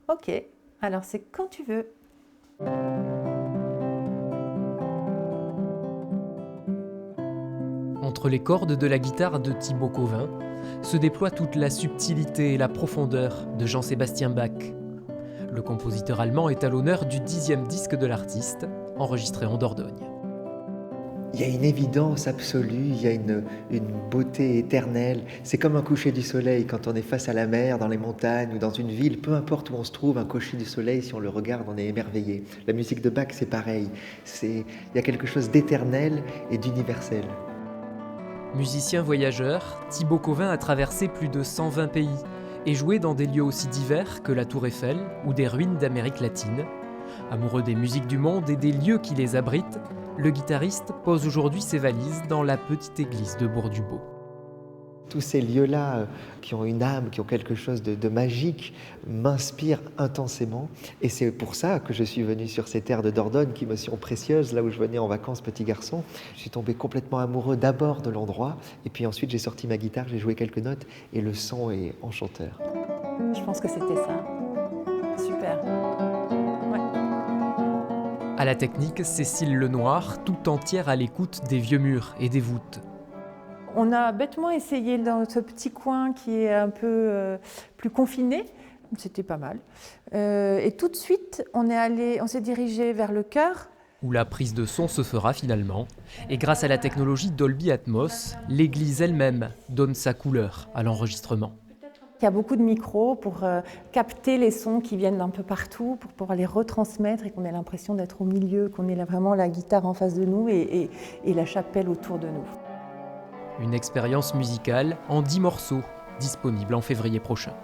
Ok, alors c'est quand tu veux. Entre les cordes de la guitare de Thibaut Covin se déploie toute la subtilité et la profondeur de Jean-Sébastien Bach. Le compositeur allemand est à l'honneur du 10e disque de l'artiste, enregistré en Dordogne. Il y a une évidence absolue, il y a une beauté éternelle. C'est comme un coucher du soleil quand on est face à la mer, dans les montagnes ou dans une ville. Peu importe où on se trouve, un coucher du soleil, si on le regarde, on est émerveillé. La musique de Bach, c'est pareil. Il y a quelque chose d'éternel et d'universel. Musicien voyageur, Thibaut Covin a traversé plus de 120 pays et joué dans des lieux aussi divers que la Tour Eiffel ou des ruines d'Amérique latine. Amoureux des musiques du monde et des lieux qui les abritent, le guitariste pose aujourd'hui ses valises dans la petite église de Bourg-du-Beau. Tous ces lieux-là qui ont une âme, qui ont quelque chose de magique, m'inspirent intensément. Et c'est pour ça que je suis venu sur ces terres de Dordogne qui me sont précieuses, là où je venais en vacances petit garçon. Je suis tombé complètement amoureux d'abord de l'endroit, et puis ensuite j'ai sorti ma guitare, j'ai joué quelques notes, et le son est enchanteur. Je pense que c'était ça. Super. Ouais. À la technique, Cécile Lenoir, tout entière à l'écoute des vieux murs et des voûtes. On a bêtement essayé dans ce petit coin qui est un peu plus confiné. C'était pas mal. Et tout de suite, on s'est dirigé vers le chœur. Où la prise de son se fera finalement. Et grâce à la technologie Dolby Atmos, l'église elle-même donne sa couleur à l'enregistrement. Il y a beaucoup de micros pour capter les sons qui viennent d'un peu partout, pour pouvoir les retransmettre et qu'on ait l'impression d'être au milieu, qu'on ait vraiment la guitare en face de nous et la chapelle autour de nous. Une expérience musicale en 10 morceaux, disponible en février prochain.